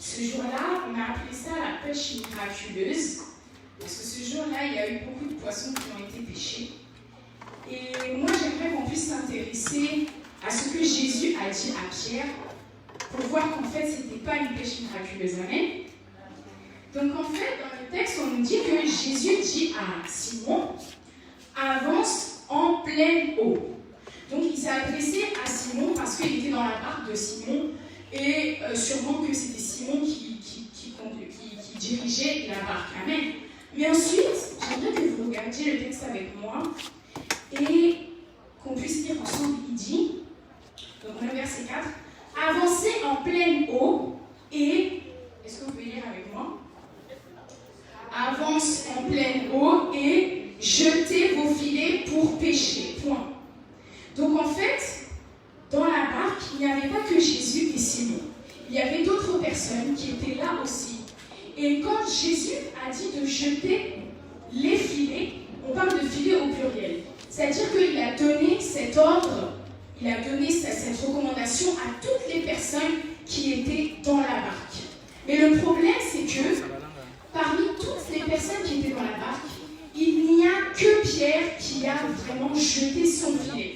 Ce jour-là, on a appelé ça la pêche miraculeuse, parce que ce jour-là, il y a eu beaucoup de poissons qui ont été pêchés. Et moi, j'aimerais qu'on puisse s'intéresser à ce que Jésus a dit à Pierre, pour voir qu'en fait, ce n'était pas une pêche miraculeuse. Amen. Donc en fait, dans le texte, on nous dit que Jésus dit à Simon, avance en pleine eau. Donc il s'est adressé à Simon parce qu'il était dans la barque de Simon et sûrement que c'était Simon qui dirigeait la barque. Amen. Mais ensuite, j'aimerais que vous regardiez le texte avec moi et qu'on puisse lire ensemble. Il dit, donc on est au verset 4, avancez en pleine eau et, est-ce que vous pouvez lire avec moi? Avance en pleine eau et jetez vos filets pour pêcher. Point. Donc en fait, dans la barque, il n'y avait pas que Jésus et Simon. Il y avait d'autres personnes qui étaient là aussi. Et quand Jésus a dit de jeter les filets, on parle de filets au pluriel. C'est-à-dire qu'il a donné cet ordre, il a donné cette recommandation à toutes les personnes qui étaient dans la barque. Mais le problème, c'est que parmi toutes les personnes qui étaient dans la barque, il n'y a que Pierre qui a vraiment jeté son filet.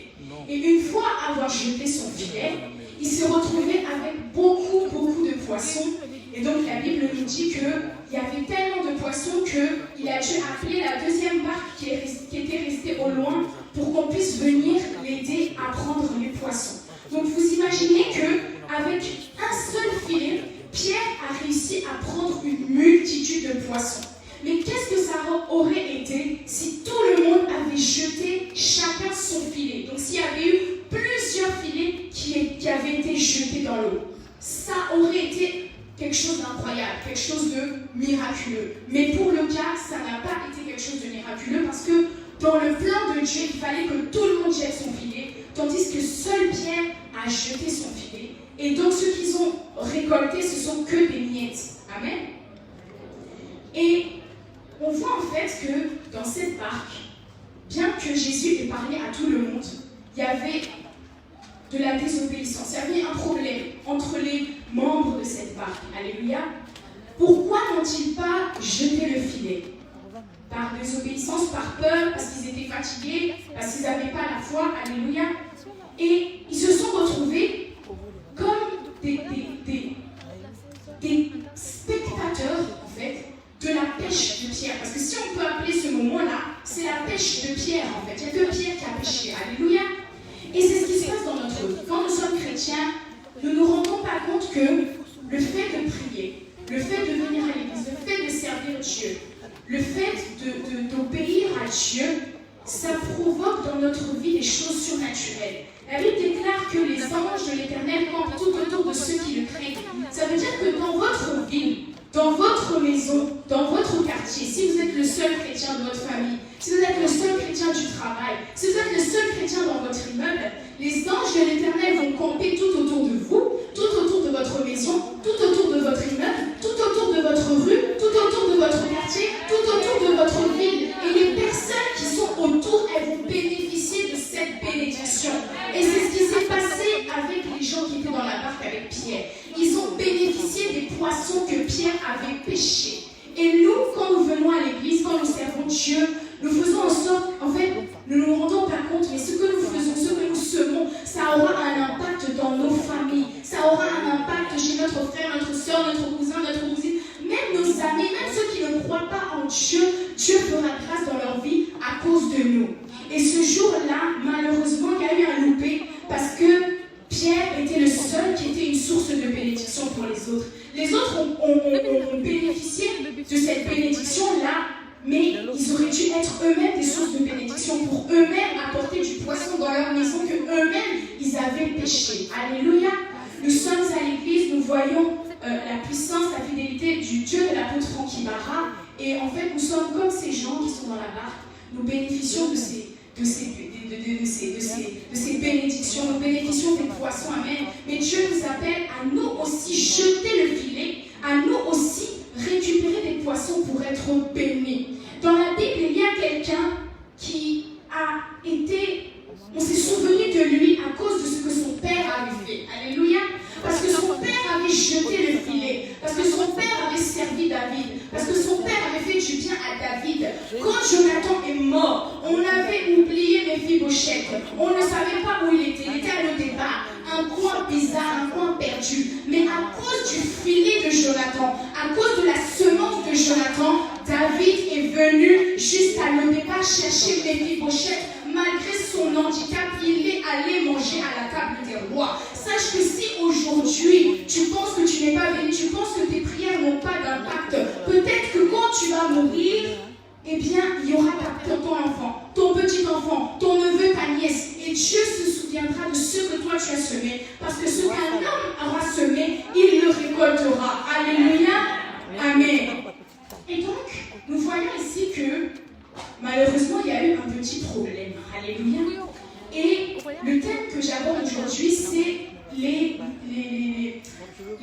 Et une fois avoir jeté son filet, il s'est retrouvé avec beaucoup de poissons. Et donc la Bible nous dit qu'il y avait tellement de poissons qu'il a dû appeler la deuxième barque qui était restée au loin pour qu'on puisse venir l'aider à prendre les poissons. Donc vous imaginez qu'avec un seul filet, Pierre a réussi à prendre une multitude de poissons. Mais qu'est-ce que ça aurait été si tout le monde avait jeté chacun son filet? Donc s'il y avait eu plusieurs filets qui avaient été jetés dans l'eau, ça aurait été quelque chose d'incroyable, quelque chose de miraculeux. Mais pour le cas, ça n'a pas été quelque chose de miraculeux parce que dans le plan de Dieu, il fallait que tout le monde jette son filet, tandis que seul Pierre a jeté son filet. Et donc ceux qu'ils ont récoltés, ce sont que des miettes. Amen. Et on voit en fait que dans cette barque, bien que Jésus ait parlé à tout le monde, il y avait de la désobéissance. Il y avait un problème entre les membres de cette barque. Alléluia. Pourquoi n'ont-ils pas jeté le filet? Par désobéissance, par peur, parce qu'ils étaient fatigués, parce qu'ils n'avaient pas la foi. Alléluia. Et ils se sont retrouvés comme des spectateurs, en fait, de la pêche de Pierre. Parce que si on peut appeler ce moment-là, c'est la pêche de Pierre, en fait. Il n'y a que Pierre qui a pêché. Alléluia. Et c'est ce qui se passe dans notre vie. Quand nous sommes chrétiens, nous ne nous rendons pas compte que le fait de prier, le fait de venir à l'église, le fait de servir Dieu, le fait d'obéir à Dieu, ça provoque dans notre vie des choses surnaturelles. La Bible déclare que les anges de l'Éternel campent tout autour de ceux qui le craignent. Ça veut dire que dans votre ville, dans votre maison, dans votre quartier, si vous êtes le seul chrétien de votre famille, si vous êtes le seul chrétien du travail, si vous êtes le seul chrétien dans votre immeuble, les anges de l'Éternel vont camper tout autour de vous, tout autour de votre maison, tout autour de votre immeuble, tout autour de votre rue, tout autour de votre quartier, tout autour de votre ville. Et les personnes qui sont autour, elles vont bénéficier de cette bénédiction. Et c'est ce qui s'est passé avec les gens qui étaient dans la barque avec Pierre. Ils ont bénéficié des poissons que Pierre avait pêchés. Et nous, quand nous venons à l'église, quand nous servons Dieu, nous faisons en sorte, en fait, nous ne nous rendons pas compte, mais ce que nous faisons, ce que nous semons, ça aura un impact dans nos familles, ça aura un impact chez notre frère, notre soeur, notre cousin, notre cousine, même nos amis, même ceux qui ne croient pas en Dieu, Dieu fera grâce dans leur vie à cause de nous. Et ce jour-là, malheureusement, il y a eu un loupé parce que Pierre était le seul qui était une source de bénédiction pour les autres. Les autres ont bénéficié de cette bénédiction-là, mais ils auraient dû être eux-mêmes des sources de bénédiction pour eux-mêmes apporter du poisson dans leur maison que eux-mêmes ils avaient pêché. Alléluia. Nous sommes à l'église, nous voyons la puissance, la fidélité du Dieu de l'apôtre Franck Ibarra, et en fait nous sommes comme ces gens qui sont dans la barque. Nous bénéficions de ces bénédictions, nous bénéficions des poissons, amen. Mais Dieu nous appelle à nous aussi jeter le filet, à nous aussi récupérer des poissons pour être bénis. Dans la Bible, il y a quelqu'un qui a été, on s'est souvenu de lui à cause de ce que son père avait fait. Alléluia. Parce que son père avait jeté le filet. Parce que Quand Jonathan est mort, on avait oublié Méphibosheth. On ne savait pas où il était. Il était à le départ. Un coin bizarre, un coin perdu. Mais à cause du filet de Jonathan, à cause de la semence de Jonathan, David est venu jusqu'à le départ chercher Méphibosheth. Malgré son handicap, il est allé manger à la table des rois. Sache que si aujourd'hui, tu penses que tu n'es pas béni, tu penses que tes prières n'ont pas d'impact, peut-être que quand tu vas mourir, eh bien, il y aura ton enfant, ton petit enfant, ton neveu, ta nièce, et Dieu se souviendra de ce que toi tu as semé, parce que ce qu'un homme aura semé, il le récoltera. Alléluia. Amen. Et donc, nous voyons ici que, malheureusement, il y a eu un petit problème. Alléluia. Et le thème que j'aborde aujourd'hui, c'est les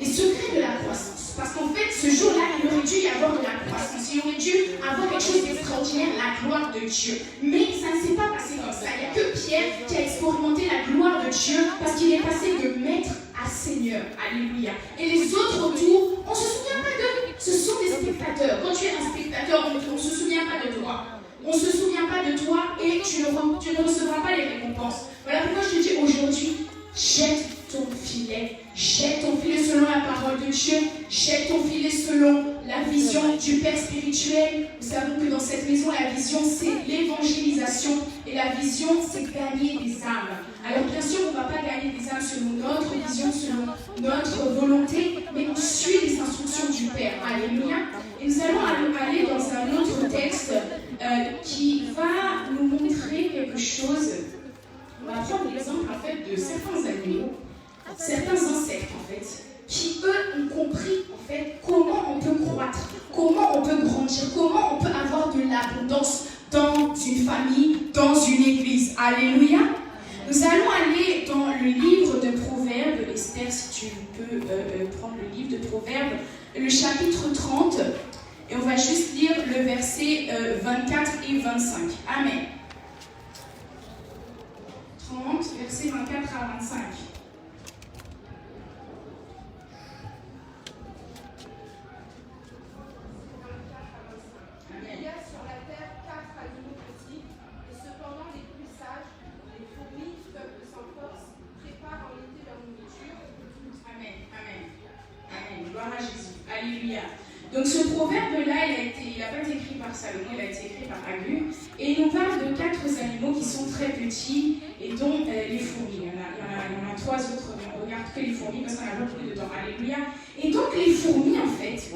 secrets de la croissance. Parce qu'en fait, ce jour-là, il aurait dû y avoir de la croissance. Il aurait dû avoir quelque chose d'extraordinaire, la gloire de Dieu. Mais ça ne s'est pas passé comme ça. Il n'y a que Pierre qui a expérimenté la gloire de Dieu parce qu'il est passé de maître à seigneur. Alléluia. Et les autres autour, on ne se souvient pas d'eux. Ce sont des spectateurs. Quand tu es un spectateur, on ne se souvient pas de toi. On ne se souvient pas de toi et tu ne recevras pas les récompenses. Voilà pourquoi je te dis aujourd'hui, jette ton filet selon la parole de Dieu, jette ton filet selon la vision du Père spirituel. Nous savons que dans cette maison, la vision c'est l'évangélisation et la vision c'est gagner des âmes. Alors bien sûr, on ne va pas gagner des âmes selon notre vision, selon notre volonté, mais on suit les instructions du Père. Alléluia. Et nous allons aller dans un autre texte qui va nous montrer quelque chose. On va prendre l'exemple en fait de certains animaux, certains insectes en fait, qui eux ont compris en fait comment on peut croître, comment on peut grandir, comment on peut avoir de l'abondance dans une famille, dans une église. Alléluia. Nous allons aller dans le livre de Proverbes. Esther, si tu peux prendre le livre de Proverbes, le chapitre 30, et on va juste lire le verset 24 et 25. Amen. 30, verset 24 à 25. Il y a sur la terre 4 animaux petits, et cependant les plus sages, les fourmis, peuple sans force, préparent en été leur nourriture. Amen, amen, amen. Gloire à Jésus. Alléluia. Donc ce proverbe-là, il n'a pas été écrit par Salomon, il a été écrit par Agur. Et il nous parle de 4 animaux qui sont très petits, et dont les fourmis. Il y en a 3 autres, mais on regarde que les fourmis parce qu'on a beaucoup dedans. Alléluia. Et donc les fourmis, en fait,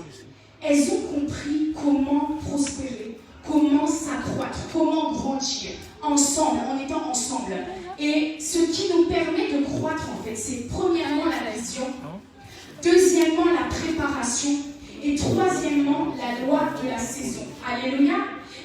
elles ont compris comment prospérer, comment s'accroître, comment grandir, ensemble, en étant ensemble. Et ce qui nous permet de croître, en fait, c'est premièrement la vision, deuxièmement la préparation, et troisièmement la loi de la saison. Alléluia.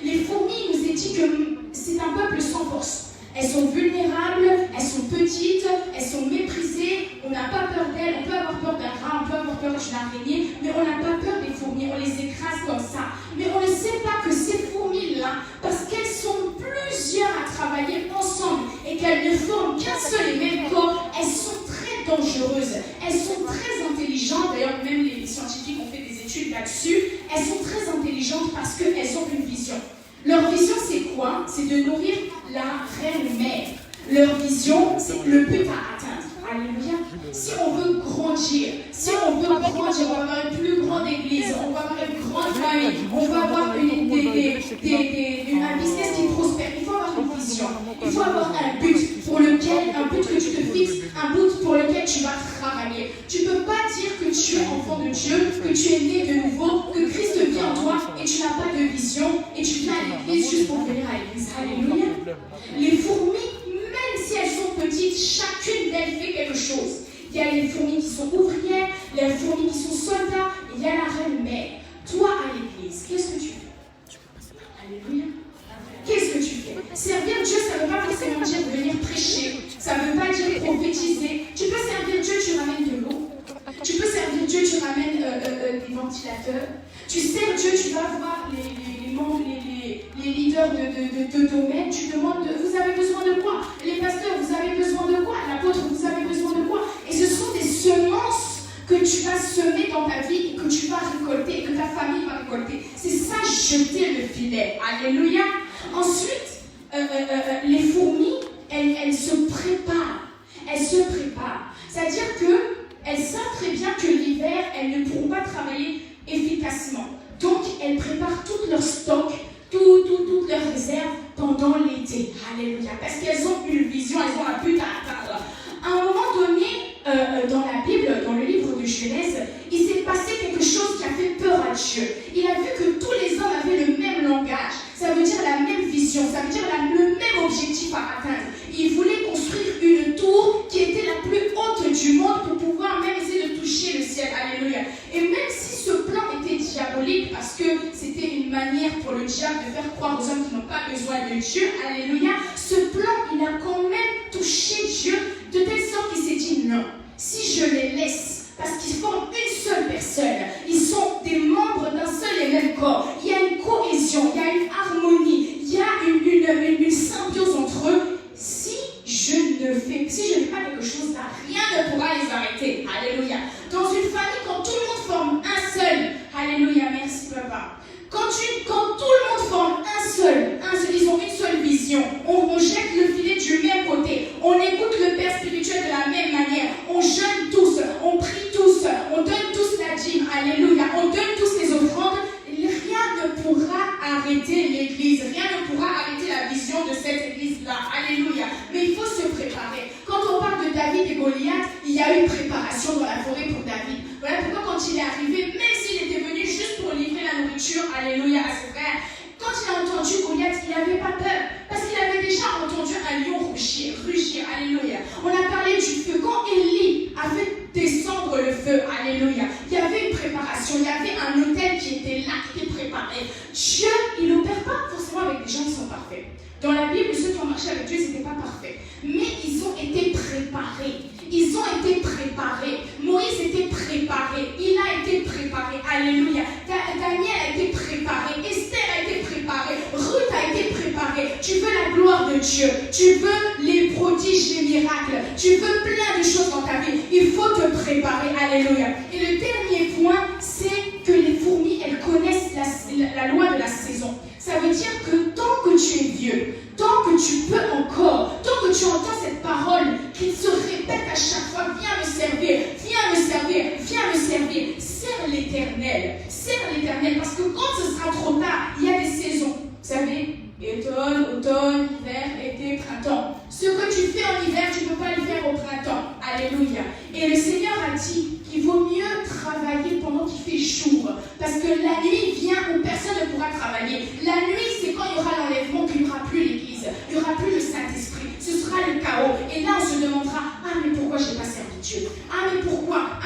Les fourmis, il nous est dit que c'est un peuple sans force. Elles sont vulnérables, elles sont petites, elles sont méprisées, on n'a pas peur d'elles, on peut avoir peur d'un rat, on peut avoir peur d'une araignée, mais on n'a pas peur des fourmis, on les écrase comme ça. Mais on ne sait pas que ces fourmis-là, parce qu'elles sont plusieurs à travailler ensemble et qu'elles ne forment qu'un seul et même corps, elles sont très dangereuses, elles sont très intelligentes, d'ailleurs même les scientifiques ont fait des études là-dessus, elles sont très intelligentes parce qu'elles ont une vision. Leur vision, c'est quoi? C'est de nourrir la reine mère. Leur vision, c'est le but à atteindre. Alléluia. Si on veut grandir, on va avoir une plus grande église, on va avoir une grande famille, on va avoir un business qui prospère. Il faut avoir une vision, il faut avoir un but que tu te fixes, un but pour lequel tu vas travailler. Tu ne peux pas dire que tu es enfant de Dieu, que tu es né de nouveau, que Christ vit en toi et tu n'as pas de vision et tu viens à l'église juste pour venir à l'église. Alléluia. Les fourmis, même si elles sont petites, chacune d'elles fait quelque chose. Il y a les fourmis qui sont ouvrières, les fourmis qui sont soldats, et il y a la reine mère. Toi à l'église, qu'est-ce que tu fais? Alléluia. Qu'est-ce que tu fais? Servir Dieu, ça ne veut pas forcément dire venir prêcher, ça ne veut pas dire prophétiser. Tu peux servir Dieu, tu ramènes de l'eau. Tu peux servir Dieu, tu ramènes des ventilateurs. Tu sers Dieu, tu vas voir les membres, les leaders de domaine, tu demandes vous avez besoin de quoi? Les pasteurs, vous avez besoin de quoi? L'apôtre, vous avez besoin de quoi? Et ce sont des semences que tu vas semer dans ta vie et que tu vas récolter et que ta famille va récolter. C'est ça jeter le filet. Alléluia. Ensuite, les fourmis, elles se préparent. Elles se préparent. C'est-à-dire qu'elles savent très bien que l'hiver, elles ne pourront pas travailler efficacement. Donc, elles préparent tout leur stock, toutes leurs réserves pendant l'été. Alléluia. Parce qu'elles ont une vision, elles ont un but à atteindre. À un moment donné, dans la Bible, dans le livre de Genèse, il s'est passé quelque chose qui a fait peur à Dieu. Il a vu que tous les hommes avaient le même langage. Ça veut dire la même vision, ça veut dire le même objectif à atteindre. Il voulait construire une tour qui était la plus haute du monde pour pouvoir même essayer de toucher le ciel. Alléluia. Et même si ce plan était diabolique, parce que c'était une manière pour le diable de faire croire aux hommes qui n'ont pas besoin de Dieu, alléluia, ce plan, il a quand même touché Dieu de telle sorte qu'il s'est dit non. Si je les laisse, parce qu'ils forment une seule personne, ils sont des membres d'un seul et même corps, il y a une cohésion, il y a une harmonie, il y a une symbiose entre eux. Si je ne fais pas quelque chose là, rien ne pourra les arrêter. Alléluia. Dans une famille, quand tout le monde forme un seul, alléluia, merci papa. Quand tout le monde forme un seul, ils ont une seule vision, on jette le filet du même côté, on écoute le Père spirituel de la même manière, on jeûne tous, on prie tous, on donne tous la dîme, alléluia, on donne tous les offrandes, rien ne pourra arrêter l'église, rien ne pourra arrêter la vision de cette église-là, alléluia. Mais il faut se préparer. Quand on parle de David et Goliath, il y a eu une préparation dans la forêt pour David. Voilà pourquoi quand il est arrivé, même s'il était venu juste pour livrer la nourriture, alléluia, à ses frères, quand il a entendu Goliath, il n'avait pas peur, parce qu'il avait déjà entendu un lion rugir, alléluia. On a parlé du feu. Quand Élie a fait descendre le feu, alléluia, il y avait une préparation, il y avait un autel qui était là, qui était préparé. Dieu, il n'opère pas forcément avec des gens qui sont parfaits. Dans la Bible, ceux qui ont marché avec Dieu, ils n'étaient pas parfaits. Mais ils ont été préparés. Ils ont été préparés. Moïse était préparé. Il a été préparé. Alléluia. Daniel a été préparé. Esther a été préparée. Ruth a été préparée. Tu veux la gloire de Dieu. Tu veux les prodiges, les miracles. Tu veux plein de choses dans ta vie. Il faut te préparer. Alléluia. Et le dernier point, c'est que les fourmis, elles connaissent la loi de la saison. Ça veut dire que tant que tu es vieux, tant que tu peux encore, tant que tu entends cette parole qui se répète à chaque fois, viens me servir, viens me servir, viens me servir, sers l'éternel, parce que quand ce sera trop tard, il y a des saisons, vous savez, automne, hiver, été, printemps. Ce que tu fais en hiver, tu ne peux pas le faire au printemps. Alléluia. Et le Seigneur a dit qu'il vaut mieux travailler pendant qu'il fait jour. Parce que la nuit vient où personne ne pourra travailler. La nuit, c'est quand il y aura l'enlèvement qu'il n'y aura plus l'église. Il n'y aura plus le Saint-Esprit. Ce sera le chaos. Et là, on se demandera, ah mais pourquoi je n'ai pas servi Dieu? Ah mais pourquoi?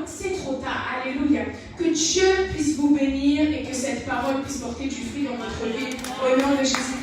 C'est trop tard. Alléluia. Que Dieu puisse vous bénir et que cette parole puisse porter du fruit dans votre vie. Au nom de Jésus.